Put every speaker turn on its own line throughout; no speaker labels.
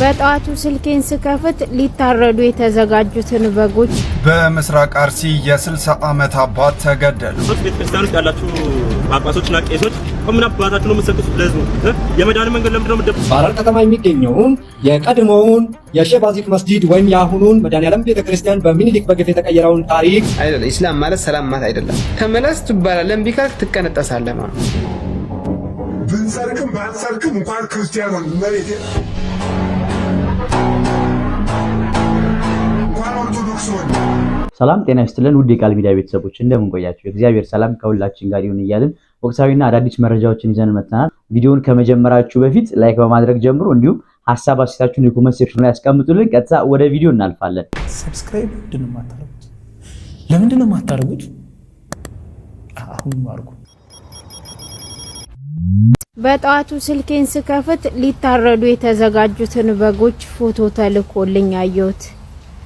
በጠዋቱ ስልኬን ስከፍት ሊታረዱ የተዘጋጁትን በጎች
በምስራቅ አርሲ የ60 ዓመት አባት ተገደሉ።
ቤተክርስቲያን ውስጥ ያላችሁ ጳጳሶችና ቄሶች ምን አባታችሁ ነው የምትሰጡት ለህዝቡ? የመዳን መንገድ ለምንድን ነው የምትደብቁት?
በሐረር ከተማ የሚገኘውን የቀድሞውን የሼባዚክ መስጂድ ወይም የአሁኑን መድኃኔዓለም ቤተክርስቲያን በሚኒሊክ በግፍ የተቀየረውን ታሪክ
አይደለም። ኢስላም ማለት ሰላም ማለት አይደለም። ተመለስ ትባላለህ፣ እምቢ ካልክ ትቀነጠሳለህ ማለት ነው።
ብንሰርክም ባንሰርክም እንኳን ክርስቲያኑን መሬት እንኳን ኦርቶዶክስ ሆነ።
ሰላም ጤና ይስጥልን ውድ የቃል ሚዲያ ቤተሰቦች እንደምን ቆያችሁ? እግዚአብሔር ሰላም ከሁላችን ጋር ይሁን እያልን ወቅታዊና አዳዲስ መረጃዎችን ይዘን መጥተናል። ቪዲዮውን ከመጀመራችሁ በፊት ላይክ በማድረግ ጀምሩ። እንዲሁም ሐሳብ አስተያየታችሁን የኮሜንት ሴክሽን ላይ ያስቀምጡልን። ቀጥታ ወደ ቪዲዮ እናልፋለን።
ሰብስክራይብ ለምንድን ነው የማታደርጉት? አሁን አድርጉ።
በጠዋቱ ስልኬን ስከፍት ሊታረዱ የተዘጋጁትን በጎች ፎቶ ተልኮልኝ አየሁት።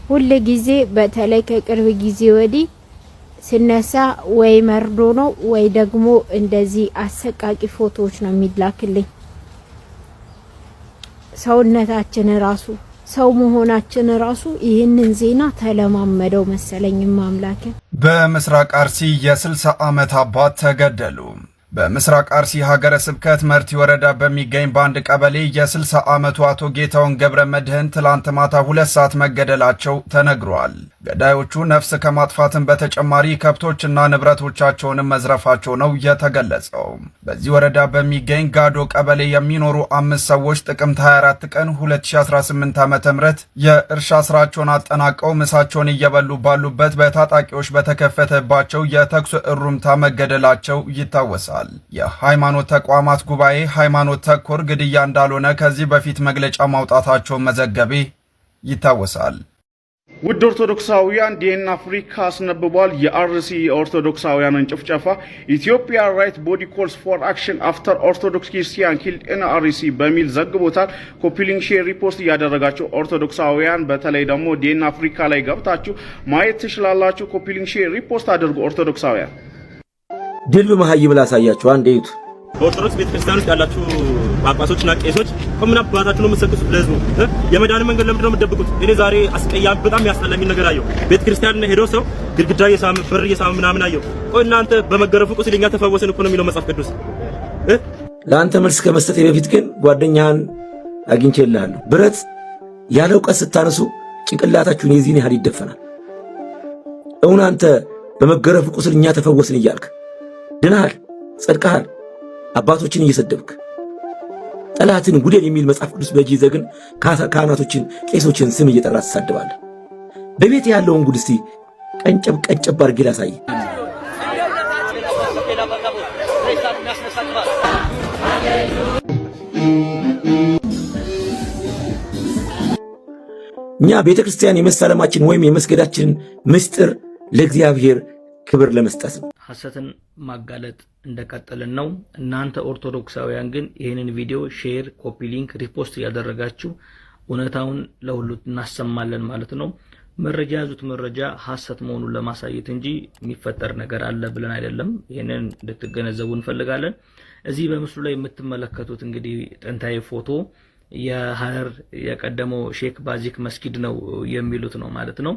ሁሉ ጊዜ በተለይ ከቅርብ ጊዜ ወዲህ ሲነሳ ወይ መርዶ ነው ወይ ደግሞ እንደዚህ አሰቃቂ ፎቶዎች ነው የሚላክልኝ። ሰውነታችን ራሱ ሰው መሆናችን ራሱ ይህንን ዜና ተለማመደው መሰለኝ። ማምላክ
በምስራቅ አርሲ የ60 ዓመት አባት ተገደሉ። በምስራቅ አርሲ ሀገረ ስብከት መርቲ ወረዳ በሚገኝ ባንድ ቀበሌ የ60 ዓመቱ አቶ ጌታውን ገብረ መድህን ትላንት ማታ 2 ሰዓት መገደላቸው ተነግሯል። ገዳዮቹ ነፍስ ከማጥፋትን በተጨማሪ ከብቶችና ንብረቶቻቸውንም መዝረፋቸው ነው የተገለጸው። በዚህ ወረዳ በሚገኝ ጋዶ ቀበሌ የሚኖሩ 5 ሰዎች ጥቅምት 24 ቀን 2018 ዓ.ም የእርሻ ስራቸውን አጠናቀው ምሳቸውን እየበሉ ባሉበት በታጣቂዎች በተከፈተባቸው የተኩስ እሩምታ መገደላቸው ይታወሳል። የሃይማኖት ተቋማት ጉባኤ ሃይማኖት ተኮር ግድያ እንዳልሆነ ከዚህ በፊት መግለጫ ማውጣታቸውን መዘገቤ ይታወሳል።
ውድ ኦርቶዶክሳውያን ዲኤን አፍሪካ አስነብቧል። የአርሲ ኦርቶዶክሳውያንን ጭፍጨፋ ኢትዮጵያ ራይት ቦዲ ኮልስ ፎር አክሽን አፍተር ኦርቶዶክስ ክርስቲያን ኪልድ ኢን አርሲ በሚል ዘግቦታል። ኮፒሊንግ ሼር ሪፖስት እያደረጋችሁ ኦርቶዶክሳውያን በተለይ ደግሞ ዲኤን አፍሪካ ላይ ገብታችሁ ማየት ትችላላችሁ። ኮፒሊንግ ሼር ሪፖስት አድርጉ ኦርቶዶክሳውያን።
ድል በመሃይም ላሳያችሁ አንዴ ይቱ
በኦርቶዶክስ ቤተክርስቲያን ውስጥ ያላችሁ ጳጳሶችና ቄሶች ምን አባታችሁ ነው የምትሰጡት ለህዝቡ? የመዳን መንገድ ለምንድን ነው የምትደብቁት? እኔ ዛሬ አስቀያሚ በጣም ያስጠላኝ ነገር አየሁ። ቤተክርስቲያን ሄዶ ሰው ግድግዳ እየሳመ በር እየሳመ ምናምን አየሁ። ቆይ እናንተ በመገረፉ ቁስል እኛ ተፈወስን እኮ ነው የሚለው መጽሐፍ ቅዱስ።
ለአንተ መልስ ከመስጠቴ በፊት ግን ጓደኛህን አግኝቼልሃለሁ። ብረት ያለ እውቀት ስታነሱ ጭንቅላታችሁን የዚህን ያህል ይደፈናል። እውን አንተ በመገረፉ ቁስል እኛ ተፈወስን እያልክ ድናል፣ ጸድቀሃል፣ አባቶችን እየሰደብክ ጠላትን ጉዴን የሚል መጽሐፍ ቅዱስ በእጅ ይዘህ ግን ካህናቶችን ቄሶችን ስም እየጠራ ትሳደባለህ። በቤት ያለውን ጉድ እስቲ ቀንጨብ አድርጌ ላሳይ። እኛ ቤተ ክርስቲያን የመሳለማችን ወይም የመስገዳችን ምስጢር ለእግዚአብሔር ክብር ለመስጠት ነው።
ሐሰትን ማጋለጥ እንደቀጠልን ነው። እናንተ ኦርቶዶክሳውያን ግን ይህንን ቪዲዮ ሼር፣ ኮፒ ሊንክ፣ ሪፖስት ያደረጋችሁ እውነታውን ለሁሉ እናሰማለን ማለት ነው። መረጃ ያዙት መረጃ ሐሰት መሆኑን ለማሳየት እንጂ የሚፈጠር ነገር አለ ብለን አይደለም። ይሄንን እንድትገነዘቡ እንፈልጋለን። እዚህ በምስሉ ላይ የምትመለከቱት እንግዲህ ጥንታዊ ፎቶ የሐረር የቀደመው ሼክ ባዚክ መስጊድ ነው የሚሉት ነው ማለት ነው።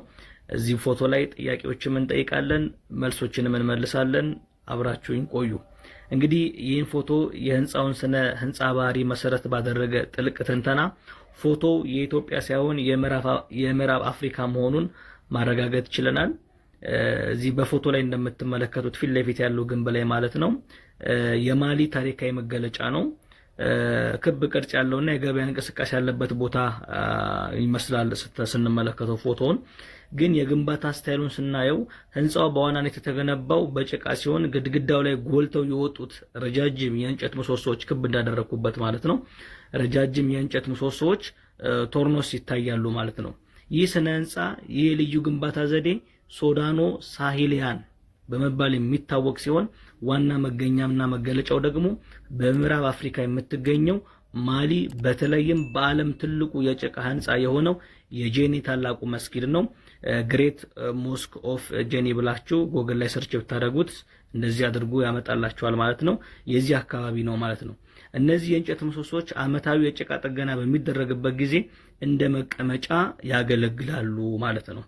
እዚህ ፎቶ ላይ ጥያቄዎችን እንጠይቃለን፣ መልሶችንም እንመልሳለን። አብራችሁኝ ቆዩ። እንግዲህ ይህን ፎቶ የህንጻውን ስነ ህንጻ ባህሪ መሰረት ባደረገ ጥልቅ ትንተና ፎቶ የኢትዮጵያ ሳይሆን የምዕራብ አፍሪካ መሆኑን ማረጋገጥ ችለናል። እዚህ በፎቶ ላይ እንደምትመለከቱት ፊት ለፊት ያለው ግንብ ላይ ማለት ነው የማሊ ታሪካዊ መገለጫ ነው። ክብ ቅርጽ ያለውና የገበያ እንቅስቃሴ ያለበት ቦታ ይመስላል ስንመለከተው ፎቶውን። ግን የግንባታ ስታይሉን ስናየው ህንጻው በዋናነት የተገነባው በጭቃ ሲሆን ግድግዳው ላይ ጎልተው የወጡት ረጃጅም የእንጨት ምሰሶዎች ክብ እንዳደረኩበት ማለት ነው። ረጃጅም የእንጨት ምሰሶዎች ቶርኖስ ይታያሉ ማለት ነው። ይህ ስነ ህንጻ ይህ ልዩ ግንባታ ዘዴ ሶዳኖ ሳሂሊያን በመባል የሚታወቅ ሲሆን ዋና መገኛምና መገለጫው ደግሞ በምዕራብ አፍሪካ የምትገኘው ማሊ በተለይም በዓለም ትልቁ የጭቃ ህንጻ የሆነው የጄኒ ታላቁ መስጊድ ነው። ግሬት ሞስክ ኦፍ ጄኒ ብላችሁ ጎግል ላይ ሰርች ብታደርጉት እንደዚህ አድርጎ ያመጣላችኋል ማለት ነው። የዚህ አካባቢ ነው ማለት ነው። እነዚህ የእንጨት ምሰሶች ዓመታዊ የጭቃ ጥገና በሚደረግበት ጊዜ እንደ መቀመጫ ያገለግላሉ ማለት ነው።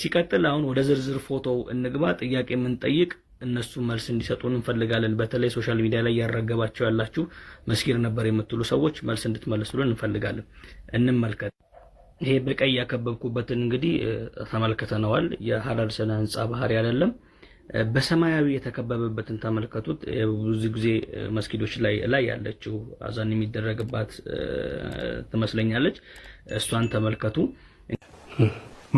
ሲቀጥል አሁን ወደ ዝርዝር ፎቶው እንግባ። ጥያቄ የምንጠይቅ እነሱ መልስ እንዲሰጡን እንፈልጋለን። በተለይ ሶሻል ሚዲያ ላይ ያረገባቸው ያላችሁ መስጊድ ነበር የምትሉ ሰዎች መልስ እንድትመልሱልን እንፈልጋለን። እንመልከት። ይሄ በቀይ ያከበብኩበትን እንግዲህ ተመልክተነዋል። የሐረር ስነ ህንጻ ባህሪ አይደለም። በሰማያዊ የተከበበበትን ተመልከቱት። ብዙ ጊዜ መስጊዶች ላይ ያለችው አዛን የሚደረግባት ትመስለኛለች። እሷን ተመልከቱ።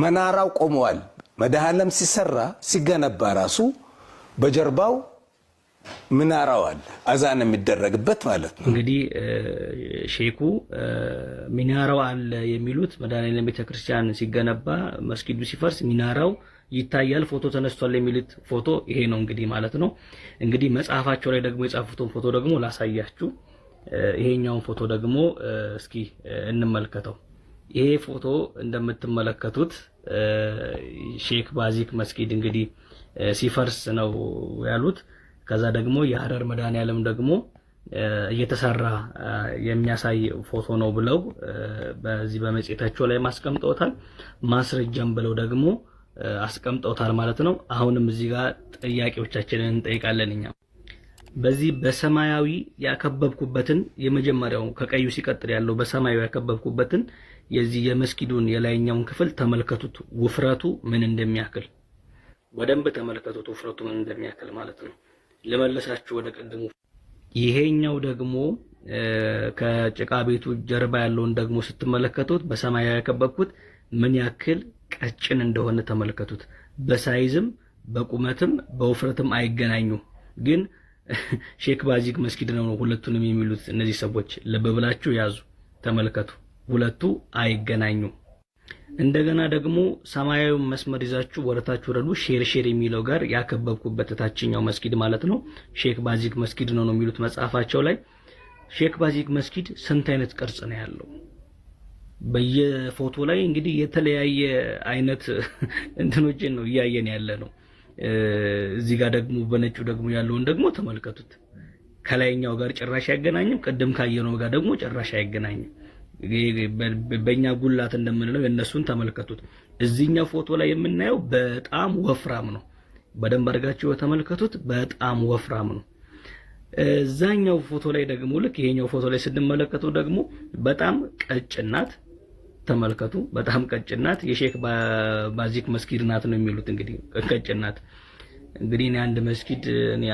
መናራው ቆመዋል። መድኃኔዓለም ሲሰራ ሲገነባ ራሱ በጀርባው ምናራው አለ፣ አዛን የሚደረግበት ማለት ነው።
እንግዲህ ሼኩ ሚናራው አለ የሚሉት መድኃኔዓለም ቤተክርስቲያን ሲገነባ መስጊዱ ሲፈርስ ሚናራው ይታያል፣ ፎቶ ተነስቷል የሚሉት ፎቶ ይሄ ነው እንግዲህ ማለት ነው። እንግዲህ መጽሐፋቸው ላይ ደግሞ የጻፉትን ፎቶ ደግሞ ላሳያችሁ። ይሄኛውን ፎቶ ደግሞ እስኪ እንመልከተው። ይሄ ፎቶ እንደምትመለከቱት ሼክ ባዚክ መስጊድ እንግዲህ ሲፈርስ ነው ያሉት። ከዛ ደግሞ የሐረር መድኃኔዓለም ደግሞ እየተሰራ የሚያሳይ ፎቶ ነው ብለው በዚህ በመጽሔታቸው ላይ ማስቀምጠውታል። ማስረጃም ብለው ደግሞ አስቀምጠውታል ማለት ነው። አሁንም እዚህ ጋር ጥያቄዎቻችንን እንጠይቃለን። እኛ በዚህ በሰማያዊ ያከበብኩበትን የመጀመሪያው ከቀዩ ሲቀጥል ያለው በሰማያዊ ያከበብኩበትን የዚህ የመስጊዱን የላይኛውን ክፍል ተመልከቱት። ውፍረቱ ምን እንደሚያክል በደንብ ተመልከቱት። ውፍረቱ ምን እንደሚያክል ማለት ነው። ለመለሳችሁ ወደ ቀድሞ። ይሄኛው ደግሞ ከጭቃ ቤቱ ጀርባ ያለውን ደግሞ ስትመለከቱት በሰማያዊ ያከበብኩት ምን ያክል ቀጭን እንደሆነ ተመልከቱት። በሳይዝም በቁመትም በውፍረትም አይገናኙ። ግን ሼክ ባዚክ መስጊድ ነው ሁለቱንም የሚሉት እነዚህ ሰዎች። ልብ ብላችሁ ያዙ፣ ተመልከቱ። ሁለቱ አይገናኙ። እንደገና ደግሞ ሰማያዊ መስመር ይዛችሁ ወረታችሁ ወረዱ። ሼር የሚለው ጋር ያከበብኩበት ታችኛው መስጊድ ማለት ነው ሼክ ባዚክ መስጊድ ነው የሚሉት መጽሐፋቸው ላይ። ሼክ ባዚክ መስጊድ ስንት አይነት ቅርጽ ነው ያለው? በየፎቶ ላይ እንግዲህ የተለያየ አይነት እንትኖችን ነው እያየን ያለ ነው። እዚህ ጋር ደግሞ በነጩ ደግሞ ያለውን ደግሞ ተመልከቱት። ከላይኛው ጋር ጭራሽ አይገናኝም። ቀደም ካየነው ጋር ደግሞ ጭራሽ አይገናኝም። በእኛ ጉላት እንደምንለው የነሱን ተመልከቱት። እዚህኛው ፎቶ ላይ የምናየው በጣም ወፍራም ነው። በደንብ አድርጋችሁ ተመልከቱት። በጣም ወፍራም ነው። እዛኛው ፎቶ ላይ ደግሞ ልክ ይሄኛው ፎቶ ላይ ስንመለከቱ ደግሞ በጣም ቀጭን ናት። ተመልከቱ። በጣም ቀጭን ናት። የሼክ ባዚክ መስጊድ ናት ነው የሚሉት። እንግዲህ ቀጭን ናት። እንግዲህ እኔ አንድ መስጊድ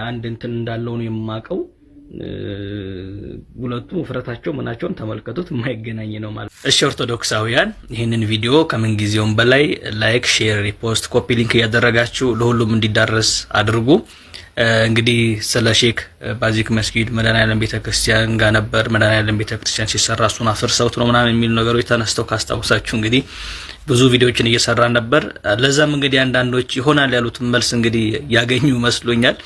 አንድ እንትን እንዳለው ነው የማውቀው። ሁለቱ ውፍረታቸው ምናቸውን ተመልከቱት። የማይገናኝ ነው ማለት። እሺ ኦርቶዶክሳውያን ይህንን ቪዲዮ ከምን ጊዜውም በላይ ላይክ፣ ሼር፣ ሪፖስት፣ ኮፒ ሊንክ እያደረጋችሁ ለሁሉም እንዲዳረስ አድርጉ። እንግዲህ ስለ ሼክ ባዚክ መስጊድ መድኃኔዓለም ቤተክርስቲያን ጋር ነበር። መድኃኔዓለም ቤተክርስቲያን ሲሰራ እሱን አፍርሰውት ነው ምናምን የሚሉ ነገሮች ተነስተው ካስታውሳችሁ እንግዲህ ብዙ ቪዲዮዎችን እየሰራ ነበር። ለዛም እንግዲህ አንዳንዶች ይሆናል ያሉትን መልስ እንግዲህ ያገኙ መስሎኛል።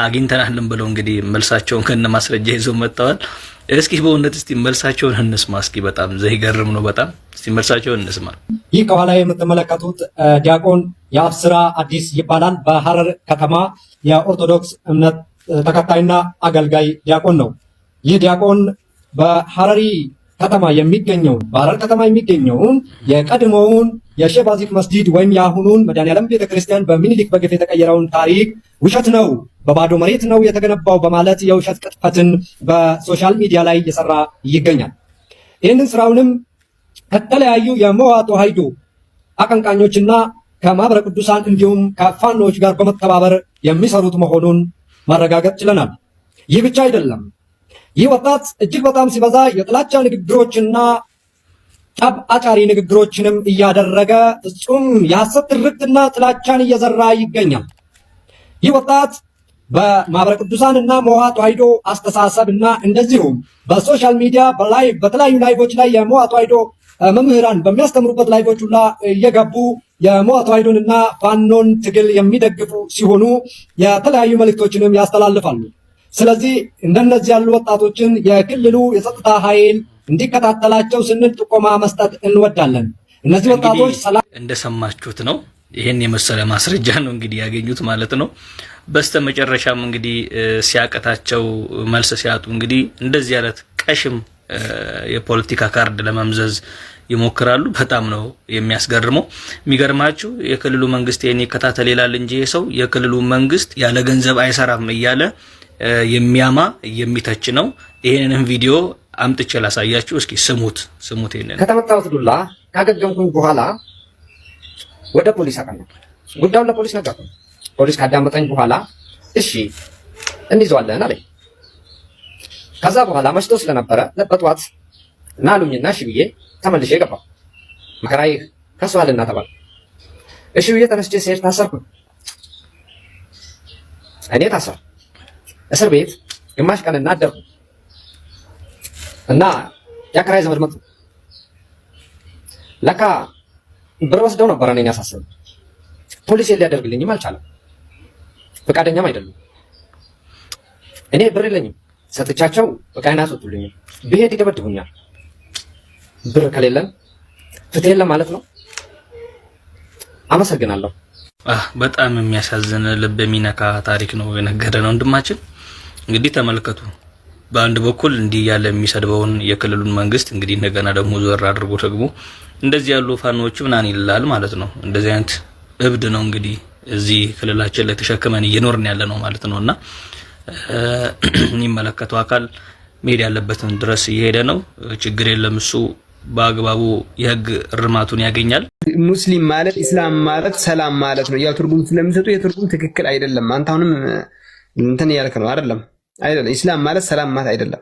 አግኝተናልም ብለው እንግዲህ መልሳቸውን ከነ ማስረጃ ይዘው መጥተዋል። እስኪ በእውነት እስቲ መልሳቸውን እንስማ። እስኪ በጣም ዘይገርም ነው። በጣም እስቲ መልሳቸውን እንስማ።
ይህ ከኋላ የምትመለከቱት ዲያቆን የአብስራ አዲስ ይባላል። በሐረር ከተማ የኦርቶዶክስ እምነት ተከታይና አገልጋይ ዲያቆን ነው። ይህ ዲያቆን በሐረር ከተማ የሚገኘውን የቀድሞውን የሼህ ባዚክ መስጊድ ወይም የአሁኑን መድኃኔዓለም ቤተክርስቲያን በሚኒሊክ በግፍ የተቀየረውን ታሪክ ውሸት ነው፣ በባዶ መሬት ነው የተገነባው በማለት የውሸት ቅጥፈትን በሶሻል ሚዲያ ላይ እየሰራ ይገኛል። ይህንን ስራውንም ከተለያዩ የመዋ ተዋሕዶ አቀንቃኞችና ከማህበረ ቅዱሳን እንዲሁም ከፋኖች ጋር በመተባበር የሚሰሩት መሆኑን ማረጋገጥ ችለናል። ይህ ብቻ አይደለም። ይህ ወጣት እጅግ በጣም ሲበዛ የጥላቻ ንግግሮችና ጠብ አጫሪ ንግግሮችንም እያደረገ ፍጹም የሐሰት ትርክትና ጥላቻን እየዘራ ይገኛል። ይህ ወጣት በማህበረ ቅዱሳንና መዋ ተዋሕዶ አስተሳሰብና እንደዚሁም በሶሻል ሚዲያ በተለያዩ ላይቮች ላይ የመዋ ተዋሕዶ መምህራን በሚያስተምሩበት ላይቮች ሁላ እየገቡ የመዋ ተዋሕዶንና ፋኖን ትግል የሚደግፉ ሲሆኑ የተለያዩ መልእክቶችንም ያስተላልፋሉ። ስለዚህ እንደነዚህ ያሉ ወጣቶችን የክልሉ የጸጥታ ኃይል እንዲከታተላቸው ስንል ጥቆማ መስጠት እንወዳለን። እነዚህ ወጣቶች
እንደሰማችሁት ነው። ይሄን የመሰለ ማስረጃ ነው እንግዲህ ያገኙት ማለት ነው። በስተመጨረሻም እንግዲህ ሲያቀታቸው መልስ ሲያጡ እንግዲህ እንደዚህ አይነት ቀሽም የፖለቲካ ካርድ ለመምዘዝ ይሞክራሉ። በጣም ነው የሚያስገርመው። የሚገርማችሁ የክልሉ መንግስት የኔ ከታተል ይላል እንጂ ሰው የክልሉ መንግስት ያለ ገንዘብ አይሰራም እያለ የሚያማ የሚተች ነው። ይሄንን ቪዲዮ አምጥቼ ላሳያችሁ፣ እስኪ ስሙት። ይሄንን
ከተመታሁት ዱላ ካገገምኩኝ በኋላ ወደ ፖሊስ አቀናሁ። ጉዳዩን ለፖሊስ ነገርኩ። ፖሊስ ካዳመጠኝ በኋላ እሺ እንይዘዋለን አለኝ። ከዛ በኋላ መሽቶ ስለነበረ በጠዋት እና አሉኝና እሺ ብዬ ተመልሼ ገባሁ። መከራዬ ከሷልና ተባለ። እሺ ብዬ ተነስቼ ስሄድ ታሰርኩ። እኔ ታሰር እስር ቤት ግማሽ ቀንና አደርኩ እና የአከራይ ዘመድ መጡ። ለካ ብር ወስደው ነበር እኔን ያሳሰሩ። ፖሊስ ሊያደርግልኝም አልቻለም፣ ፈቃደኛም አይደሉም። እኔ ብር የለኝም፣ ሰጥቻቸው በቃይና አስወጡልኝ። ብሄድ ይደበድቡኛል። ብር ከሌለን ፍትህ የለም ማለት ነው። አመሰግናለሁ።
በጣም የሚያሳዝን ልብ የሚነካ ታሪክ ነው የነገረን ወንድማችን። እንግዲህ ተመልከቱ። በአንድ በኩል እንዲህ ያለ የሚሰድበውን የክልሉን መንግስት እንግዲህ እንደገና ደግሞ ዞር አድርጎ ደግሞ እንደዚህ ያሉ ፋኖች ምናን ይላል ማለት ነው። እንደዚህ አይነት እብድ ነው እንግዲህ እዚህ ክልላችን ላይ ተሸክመን እየኖርን ያለ ነው ማለት ነውና የሚመለከተው አካል መሄድ ያለበትን ድረስ እየሄደ ነው። ችግር የለም፣ እሱ በአግባቡ የህግ እርማቱን ያገኛል።
ሙስሊም ማለት ኢስላም ማለት ሰላም ማለት ነው። ያው ትርጉም ስለሚሰጡ የትርጉም ትክክል አይደለም። አንተ አሁንም እንትን ያልክ ነው አይደለም። ኢስላም ማለት ሰላም ማለት አይደለም።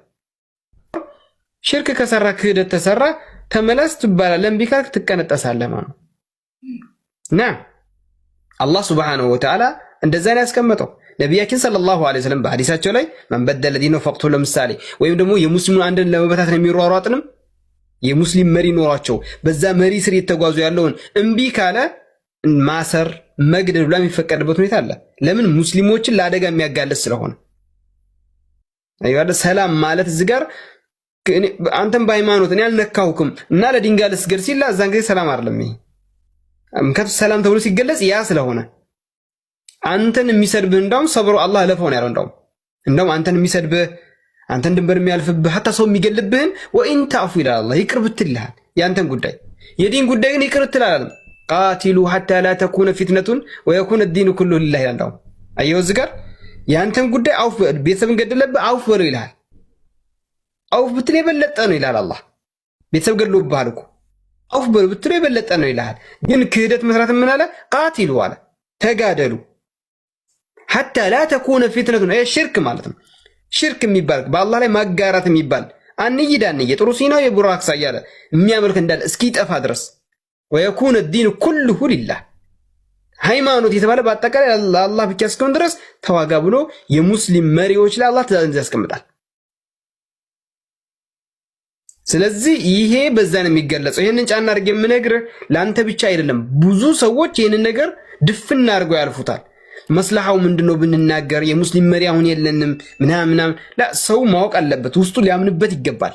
ሽርክ ከሰራ ክህደት ተሰራ ተመለስ ትባላለህ። እምቢ ካልክ ትቀነጠሳለህ ማለት ነው። ና አላህ ሱብሓነሁ ወተዓላ እንደዛ ነው ያስቀመጠው። ነቢያችን ሰለላሁ ዐለይሂ ወሰለም በሐዲሳቸው ላይ መን በደለ ዲነሁ ፈቅቱሁ ለምሳሌ ወይም ደግሞ የሙስሊሙን አንድን ለመበታተን የሚሯሯጥንም የሙስሊም መሪ ኖሯቸው በዛ መሪ ስር የተጓዙ ያለውን እምቢ ካለ ማሰር መግደል ብላ የሚፈቀድበት ሁኔታ አለ። ለምን? ሙስሊሞችን ለአደጋ የሚያጋልጥ ስለሆነ። አይዋደ ሰላም ማለት እዚህ ጋር አንተም በሃይማኖት እኔ አልነካሁክም እና ለድንጋይ ልስገድ ሲል አዛን ጊዜ ሰላም አይደለም። ይሄ ምክንያቱ ሰላም ተብሎ ሲገለጽ ያ ስለሆነ አንተን የሚሰድብህ እንዳውም ሰብሮ አላህ ለፈው ነው ያለው። እንዳውም አንተን የሚሰድብህ አንተን ድንበር የሚያልፍብህ ሐታ ሰው የሚገልብህን ወኢን ተዕፉ ይላል አላህ ይቅር ብትልሃል ያንተን ጉዳይ የዲን ጉዳይ ግን ይቅር ትላል። ቃቲሉ ሐታ ላ ተኩነ ፊትነቱን ወየኩነ الدين كله لله ይላል። አየው እዚህ ጋር ያንተን ጉዳይ አውፍ ቤተሰብን ገደለብህ አውፍ በለው ይላል። አውፍ ብትል የበለጠ ነው ይላል አላህ። ቤተሰብ ገድሎብሃል እኮ አውፍ በለው ብትል የበለጠ ነው ይላል። ግን ክህደት መስራት ምን አለ? ቃቲሉ አለ ተጋደሉ ሐታ ላ ተኩነ ፊትነቱን አይ ሽርክ ማለት ነው። ሽርክ የሚባል በአላህ ላይ ማጋራት የሚባል አንይዳን የጥሩ ሲናው የቡራክሳ ያለ የሚያመልክ እንዳለ እስኪጠፋ ድረስ ወየኩነ الدين كله لله ሃይማኖት የተባለ በአጠቃላይ አላህ ብቻ እስከሆነ ድረስ ተዋጋ ብሎ የሙስሊም መሪዎች ላይ አላህ ትእዛዝ ያስቀምጣል። ስለዚህ ይሄ በዛ ነው የሚገለጸው። ይሄንን ጫና አድርጌ የምነግርህ ለአንተ ብቻ አይደለም። ብዙ ሰዎች ይሄንን ነገር ድፍና አድርገው ያልፉታል። መስላሃው ምንድነው ብንናገር የሙስሊም መሪ አሁን የለንም ምናምን ላ ሰው ማወቅ አለበት፣ ውስጡ ሊያምንበት ይገባል።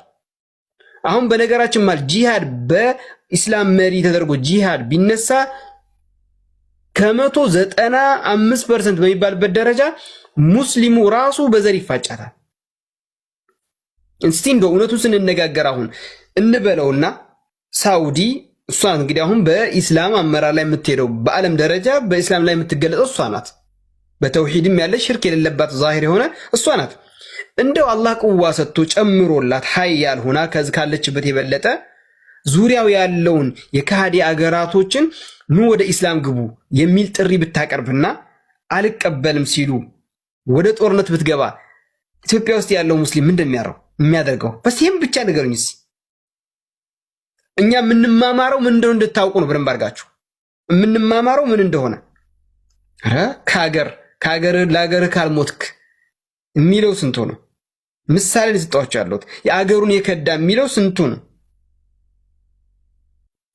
አሁን በነገራችን ማለት ጂሃድ በኢስላም መሪ ተደርጎ ጂሃድ ቢነሳ ከ195% በሚባልበት ደረጃ ሙስሊሙ ራሱ በዘር ይፋጫታል። እስቲ እንደው እውነቱን ስንነጋገር አሁን እንበለውና ሳውዲ እሷ እንግዲህ አሁን በኢስላም አመራር ላይ የምትሄደው በዓለም ደረጃ በኢስላም ላይ የምትገለጸው እሷ ናት። በተውሂድም ያለ ሽርክ የሌለባት ዛሂር የሆነ እሷ ናት። እንደው አላህ ቁዋ ሰጥቶ ጨምሮላት ሀያል ሆና ከዚህ ካለችበት የበለጠ ዙሪያው ያለውን የካሃዲ አገራቶችን ኑ ወደ ኢስላም ግቡ የሚል ጥሪ ብታቀርብና አልቀበልም ሲሉ ወደ ጦርነት ብትገባ ኢትዮጵያ ውስጥ ያለው ሙስሊም ምንድን የሚያደርገው? በሲም ብቻ ነገሩኝ። እኛ የምንማማረው ምን እንደሆነ እንድታውቁ ነው። በደንብ አድርጋችሁ የምንማማረው ምን እንደሆነ አረ ከሀገር ለሀገር ካልሞትክ የሚለው ስንቱ ነው? ምሳሌ ልስጣችሁ ያለሁት የአገሩን የከዳ የሚለው ስንቱ ነው?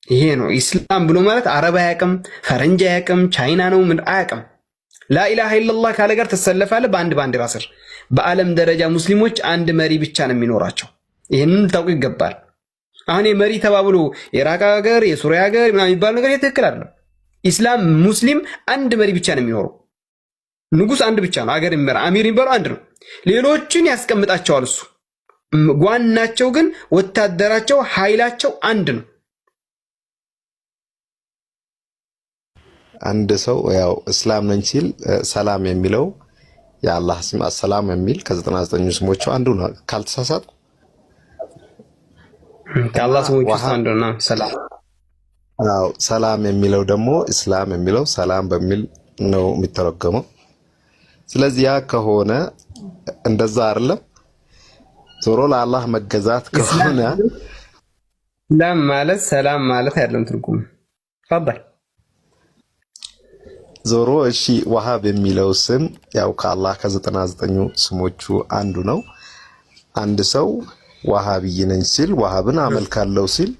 ይሄ ነው ኢስላም ብሎ ማለት። አረብ አያውቅም፣ ፈረንጅ አያውቅም፣ ቻይና ነው ምን አያውቅም። ላኢላሃ ኢላላህ ካለ ጋር ተሰለፋለህ በአንድ ባንዲራ ስር። በዓለም ደረጃ ሙስሊሞች አንድ መሪ ብቻ ነው የሚኖራቸው። ይህንን ልታውቁ ይገባል። አሁን የመሪ ተባብሎ የኢራቅ ሀገር የሱሪያ ሀገር ምናምን የሚባል ነገር ትክክል አይደለም። ኢስላም ሙስሊም አንድ መሪ ብቻ ነው የሚኖረው። ንጉስ አንድ ብቻ ነው አገር የሚመራ አሚር የሚባለው አንድ ነው። ሌሎችን ያስቀምጣቸዋል እሱ። ዋናቸው ግን ወታደራቸው ኃይላቸው አንድ ነው።
አንድ ሰው ያው እስላም ነኝ ሲል ሰላም የሚለው የአላህ ስም አሰላም የሚል ከ99 ስሞቹ አንዱ ነው ካልተሳሳትኩ።
ከአላህ ስሞች ውስጥ አንዱ ነው ሰላም።
አዎ ሰላም የሚለው ደግሞ እስላም የሚለው ሰላም በሚል ነው የሚተረጎመው። ስለዚህ ያ ከሆነ እንደዛ አይደለም ዞሮ ለአላህ መገዛት ከሆነ
ሰላም ማለት ሰላም ማለት አይደለም ትርጉም ፈضل
ዞሮ እሺ ወሃብ የሚለው ስም ያው ከአላህ ከ99 ስሞቹ አንዱ ነው። አንድ ሰው ወሃቢይ ነኝ ሲል ወሃብን አመልካለሁ ሲል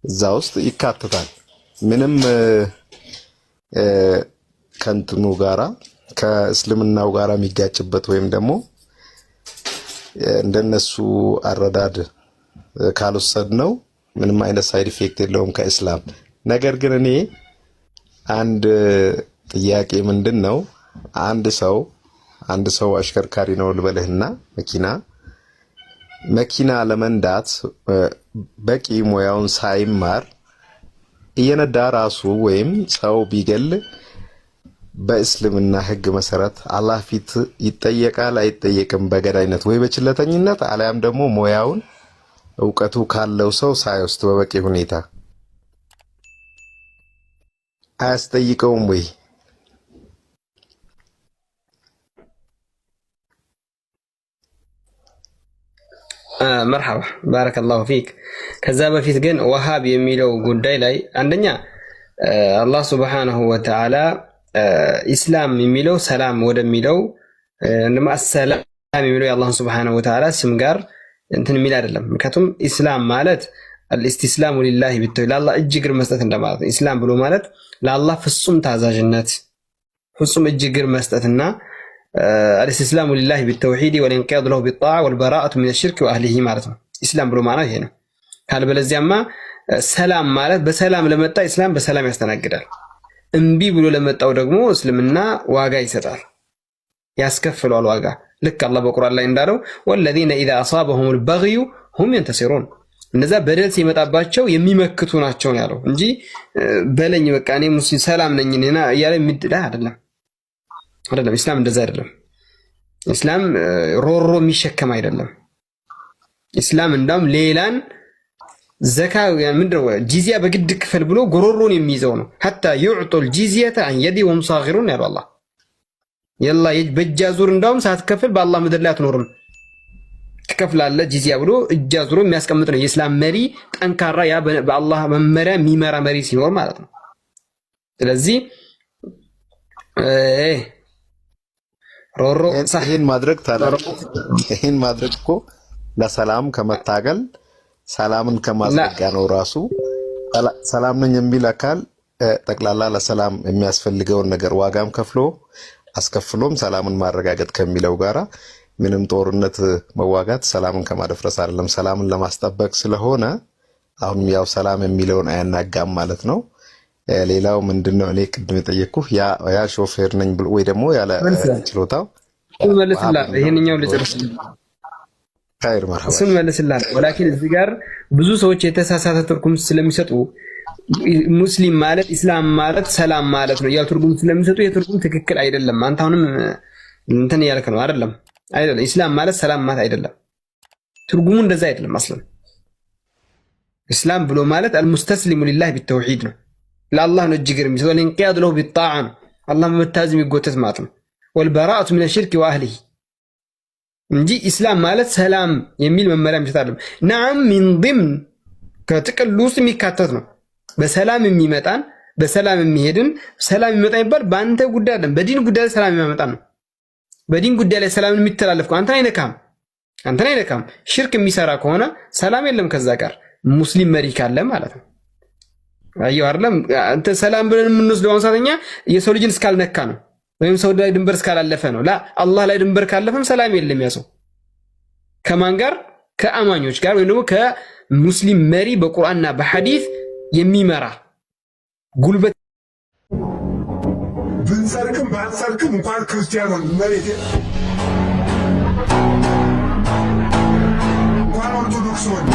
እዛ ውስጥ ይካተታል። ምንም ከንትኑ ጋራ ከእስልምናው ጋራ የሚጋጭበት ወይም ደግሞ እንደነሱ አረዳድ ካልወሰድነው ምንም አይነት ሳይድ ኢፌክት የለውም ከእስላም። ነገር ግን እኔ አንድ ጥያቄ ምንድነው አንድ ሰው አሽከርካሪ ነው ልበልህና መኪና ለመንዳት በቂ ሙያውን ሳይማር እየነዳ ራሱ ወይም ሰው ቢገል በእስልምና ሕግ መሰረት አላህ ፊት ይጠየቃል አይጠየቅም? በገዳይነት ወይ በችለተኝነት አለያም ደግሞ ሙያውን ዕውቀቱ ካለው ሰው ሳይወስድ በበቂ ሁኔታ አያስጠይቀውም ወይ?
መርሐባ ባረከላሁ ፊክ። ከዛ በፊት ግን ወሃብ የሚለው ጉዳይ ላይ አንደኛ አላህ ሱብሓነሁ ወተዓላ ኢስላም የሚለው ሰላም ወደሚለው እንደማ ሰላም የሚለው የአላህ ሱብሓነሁ ወተዓላ ስም ጋር እንትን የሚል አይደለም። ምክንያቱም ኢስላም ማለት አልኢስቲስላሙ ሊላሂ ቢተው ለአላህ እጅ እግር መስጠት እንደማለት ነው። ኢስላም ብሎ ማለት ለአላህ ፍጹም ታዛዥነት ፍጹም እጅ እግር መስጠትና አልኢስቲስላሙ ሊላሂ ቢተውሂድ ወልኢንቂያዱ ለሁ ቢጣዓ ወልበራአቱ ሚነ ሽርክ ወአህሊሂ ማለት ነው። ኢስላም ብሎ ማለት ይሄ ነው። ካልበለዚያማ ሰላም ማለት በሰላም ለመጣ ኢስላም በሰላም ያስተናግዳል። እምቢ ብሎ ለመጣው ደግሞ እስልምና ዋጋ ይሰጣል፣ ያስከፍለዋል ዋጋ። ልክ አላህ በቁርአን ላይ እንዳለው ወለዚነ ኢዛ አሳበሁሙል በግዩ ሁም የንተሲሩን፣ እነዛ በደል ሲመጣባቸው የሚመክቱ ናቸው ያለው እንጂ በለኝ በቃ እኔ ሙስሊም ሰላም ነኝና እያለ የሚድዳ አይደለም። ኢስላም እንደዛ አይደለም። ኢስላም ሮሮ የሚሸከም አይደለም። ኢስላም እንዳውም ሌላን ዘካ ምንድነው ጂዚያ በግድ ክፈል ብሎ ጎሮሮን የሚይዘው ነው። ሐታ ይዕጡል ጂዚየተ አን የዲ ወሁም ሳጊሩን ያለው አላህ የላ በእጅ አዙር እንዳውም ሳትከፍል በአላህ ምድር ላይ አትኖርም ትከፍላለህ ጂዚያ ብሎ እጅ አዙሮ የሚያስቀምጥ ነው። የኢስላም መሪ ጠንካራ ያ በአላህ መመሪያ የሚመራ መሪ ሲኖር ማለት ነው። ስለዚህ ሮሮ
ይሄን ማድረግ እኮ ለሰላም ከመታገል ሰላምን ከማስረጋ ነው። ራሱ ሰላም ነኝ የሚል አካል ጠቅላላ ለሰላም የሚያስፈልገውን ነገር ዋጋም ከፍሎ አስከፍሎም ሰላምን ማረጋገጥ ከሚለው ጋራ ምንም ጦርነት መዋጋት ሰላምን ከማደፍረስ አይደለም፣ ሰላምን ለማስጠበቅ ስለሆነ አሁንም ያው ሰላም የሚለውን አያናጋም ማለት ነው። ሌላው ምንድነው እኔ ቅድም የጠየቅኩህ ያ ሾፌር ነኝ ብሎ ወይ ደግሞ ያለ ችሎታው
መልስልህ ይሄንኛው ልጨርስ
ካይር መርሐባ
እሱን መልስልህ። ወላኪን እዚህ ጋር ብዙ ሰዎች የተሳሳተ ትርጉም ስለሚሰጡ ሙስሊም ማለት ኢስላም ማለት ሰላም ማለት ነው ያው ትርጉም ስለሚሰጡ የትርጉም ትክክል አይደለም። አንተ አሁንም እንትን ያልክ ነው አይደለም። ኢስላም ማለት ሰላም ማለት አይደለም። ትርጉሙ እንደዛ አይደለም። አስለም ኢስላም ብሎ ማለት አልሙስተስሊሙ ሊላህ ቢተውሂድ ነው። ለአላህ ነው እጅ እግር የሚሰጠው። ወልኢንቂያዱ ለሁ ቢጣዓ ነው። አላህ በመታዘዝ የሚጎተት ማለት ነው። ወልበራአቱ ሚነ ሽርክ ወአህሊሂ እንጂ ኢስላም ማለት ሰላም የሚል መመሪያ የሚሰጣለም። ነዓም ሚን ضمن ከጥቅል ውስጥ የሚካተት ነው። በሰላም የሚመጣን በሰላም የሚሄድን ሰላም የሚመጣ ይባል በአንተ ጉዳይ አይደለም፣ በዲን ጉዳይ ላይ ሰላም የሚያመጣ ነው። በዲን ጉዳይ ላይ ሰላምን የሚተላለፍ ከሆነ አንተን አይነካም። ሽርክ የሚሰራ ከሆነ ሰላም የለም ከዛ ጋር ሙስሊም መሪ ካለ ማለት ነው። አየው አይደለም አንተ ሰላም ብለን የምንወስደው አንሳተኛ የሰው ልጅን እስካልነካ ነው ወይም ሰው ላይ ድንበር እስካላለፈ ነው። አላህ ላይ ድንበር ካለፈም ሰላም የለም። ያሰው ከማን ጋር? ከአማኞች ጋር ወይም ደግሞ ከሙስሊም መሪ በቁርአንና በሐዲስ የሚመራ ጉልበት
ባንሰርክም እንኳን ክርስቲያን መሬት እንኳን ኦርቶዶክስ ሆነ